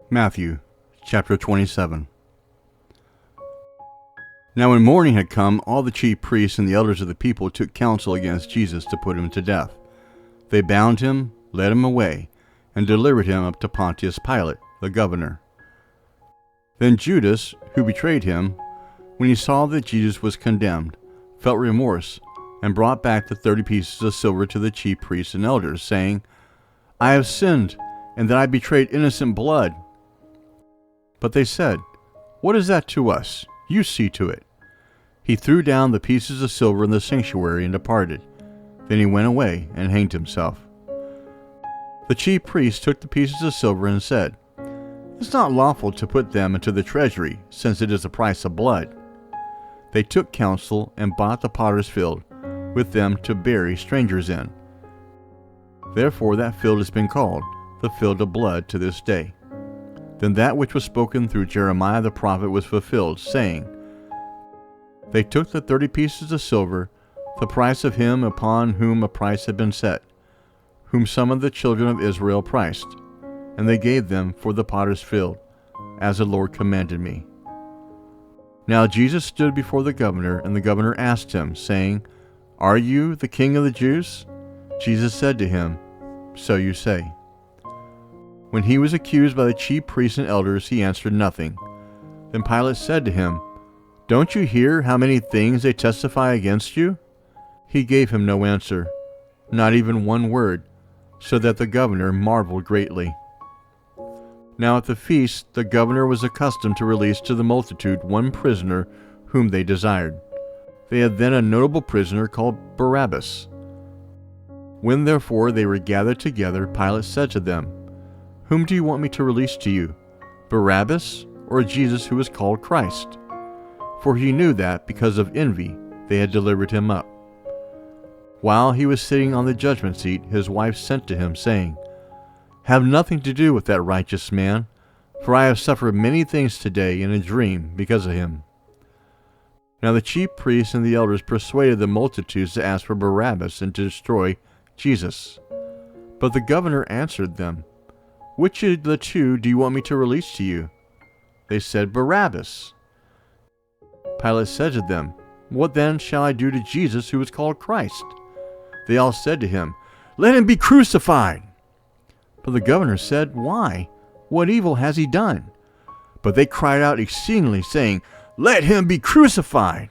Mathew chapter 27. Now when morning had come, all the chief priests and the elders of the people took counsel against Jesus to put him to death. They bound him, led him away, and delivered him up to Pontius Pilate, the governor. Then Judas, who betrayed him, when he saw that Jesus was condemned, felt remorse, and brought back the 30 pieces of silver to the chief priests and elders, saying, I have sinned, and that I betrayed innocent blood. But they said, What is that to us? You see to it. He threw down the pieces of silver in the sanctuary and departed. Then he went away and hanged himself. The chief priests took the pieces of silver and said, It's not lawful to put them into the treasury, since it is the price of blood. They took counsel and bought the potter's field with them to bury strangers in. Therefore that field has been called the field of blood to this day. Then that which was spoken through Jeremiah the prophet was fulfilled, saying, They took the 30 pieces of silver, the price of him upon whom a price had been set, whom some of the children of Israel priced, and they gave them for the potter's field, as the Lord commanded me. Now Jesus stood before the governor, and the governor asked him, saying, Are you the king of the Jews? Jesus said to him, So you say. When he was accused by the chief priests and elders, he answered nothing. Then Pilate said to him, Don't you hear how many things they testify against you? He gave him no answer, not even one word, so that the governor marveled greatly. Now at the feast the governor was accustomed to release to the multitude one prisoner whom they desired. They had then a notable prisoner called Barabbas. When therefore they were gathered together, Pilate said to them, Whom do you want me to release to you, Barabbas or Jesus who is called Christ? For he knew that, because of envy, they had delivered him up. While he was sitting on the judgment seat, his wife sent to him, saying, Have nothing to do with that righteous man, for I have suffered many things today in a dream because of him. Now the chief priests and the elders persuaded the multitudes to ask for Barabbas and to destroy Jesus. But the governor answered them, Which of the two do you want me to release to you? They said, Barabbas. Pilate said to them, What then shall I do to Jesus who is called Christ? They all said to him, Let him be crucified. But the governor said, Why? What evil has he done? But they cried out exceedingly, saying, Let him be crucified.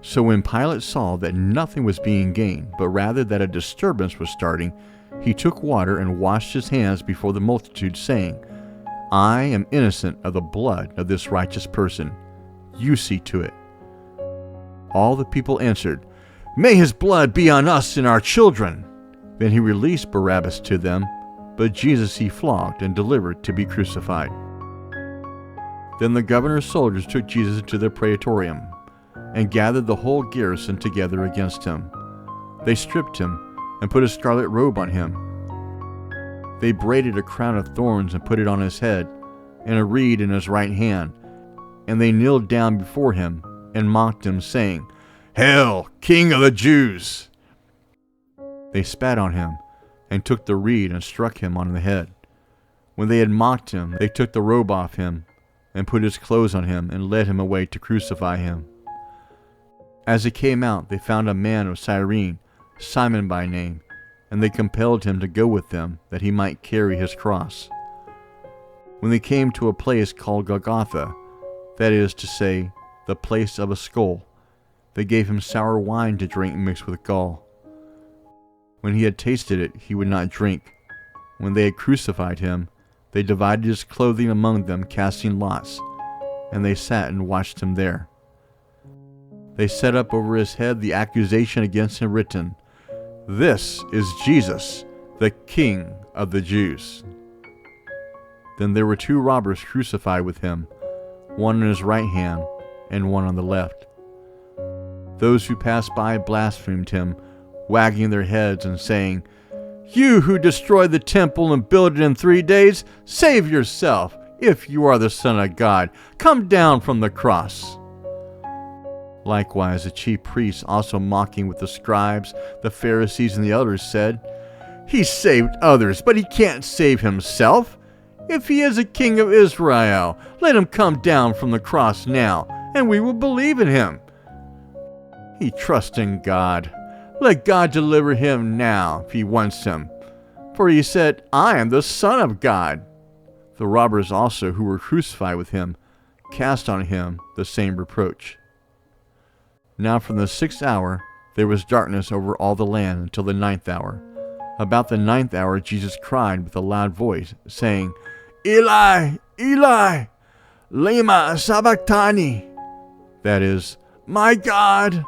So when Pilate saw that nothing was being gained, but rather that a disturbance was starting, he took water and washed his hands before the multitude, saying, I am innocent of the blood of this righteous person. You see to it. All the people answered, May his blood be on us and our children. Then he released Barabbas to them, but Jesus he flogged and delivered to be crucified. Then the governor's soldiers took Jesus into their praetorium, and gathered the whole garrison together against him. They stripped him, and put a scarlet robe on him. They braided a crown of thorns and put it on his head, and a reed in his right hand. And they kneeled down before him, and mocked him, saying, Hail, King of the Jews! They spat on him, and took the reed and struck him on the head. When they had mocked him, they took the robe off him, and put his clothes on him, and led him away to crucify him. As they came out, they found a man of Cyrene, Simon by name, and they compelled him to go with them, that he might carry his cross. When they came to a place called Golgotha, that is to say, the place of a skull, they gave him sour wine to drink mixed with gall. When he had tasted it, he would not drink. When they had crucified him, they divided his clothing among them, casting lots, and they sat and watched him there. They set up over his head the accusation against him written, This is Jesus, the King of the Jews. Then there were 2 robbers crucified with him, one on his right hand and one on the left. Those who passed by blasphemed him, wagging their heads and saying, You who destroyed the temple and built it in 3 days, save yourself. If you are the Son of God, come down from the cross. Likewise, the chief priests, also mocking with the scribes, the Pharisees, and the elders, said, He saved others, but he can't save himself. If he is a king of Israel, let him come down from the cross now, and we will believe in him. He trusts in God. Let God deliver him now, if he wants him. For he said, I am the Son of God. The robbers also who were crucified with him cast on him the same reproach. Now from the 6th hour there was darkness over all the land until the 9th hour. About the 9th hour Jesus cried with a loud voice, saying, Eli, Eli, lema sabachthani. That is, my God,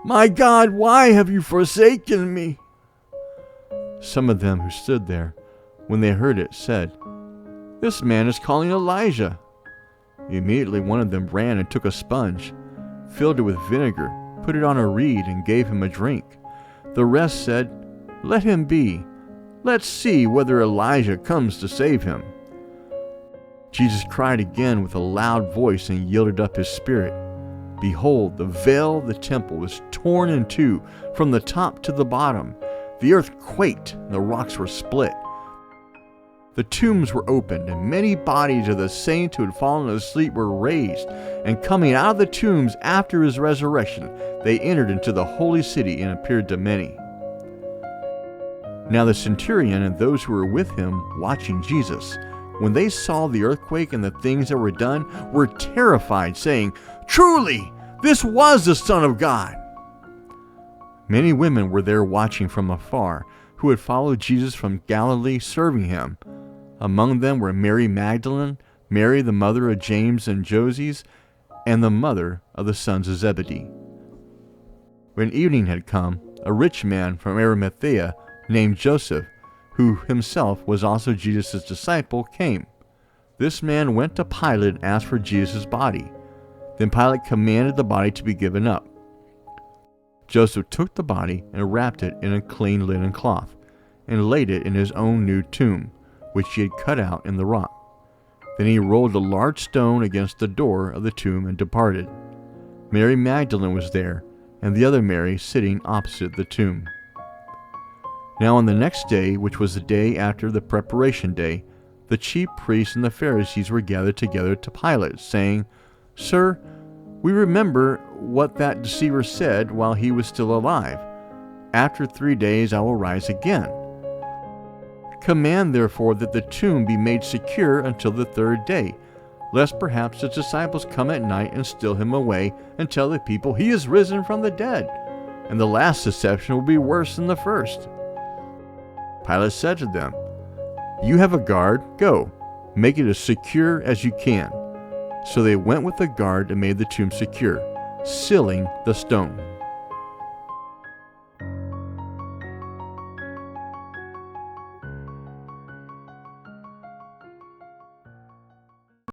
why have you forsaken me? Some of them who stood there, when they heard it, said, This man is calling Elijah. Immediately one of them ran and took a sponge, filled it with vinegar, put it on a reed, and gave him a drink. The rest said, Let him be. Let's see whether Elijah comes to save him. Jesus cried again with a loud voice and yielded up his spirit. Behold, the veil of the temple was torn in two from the top to the bottom. The earth quaked, and the rocks were split. The tombs were opened, and many bodies of the saints who had fallen asleep were raised. And coming out of the tombs after his resurrection, they entered into the holy city and appeared to many. Now the centurion and those who were with him watching Jesus, when they saw the earthquake and the things that were done, were terrified, saying, Truly, this was the Son of God. Many women were there watching from afar, who had followed Jesus from Galilee, serving him. Among them were Mary Magdalene, Mary the mother of James and Joses, and the mother of the sons of Zebedee. When evening had come, a rich man from Arimathea, named Joseph, who himself was also Jesus' disciple, came. This man went to Pilate and asked for Jesus' body. Then Pilate commanded the body to be given up. Joseph took the body and wrapped it in a clean linen cloth, and laid it in his own new tomb, which he had cut out in the rock. Then he rolled a large stone against the door of the tomb and departed. Mary Magdalene was there, and the other Mary sitting opposite the tomb. Now on the next day, which was the day after the preparation day, the chief priests and the Pharisees were gathered together to Pilate, saying, Sir, we remember what that deceiver said while he was still alive. After 3 days I will rise again. Command therefore that the tomb be made secure until the 3rd day, lest perhaps his disciples come at night and steal him away and tell the people he is risen from the dead, and the last deception will be worse than the first. Pilate said to them, You have a guard, go, make it as secure as you can. So they went with the guard and made the tomb secure, sealing the stone.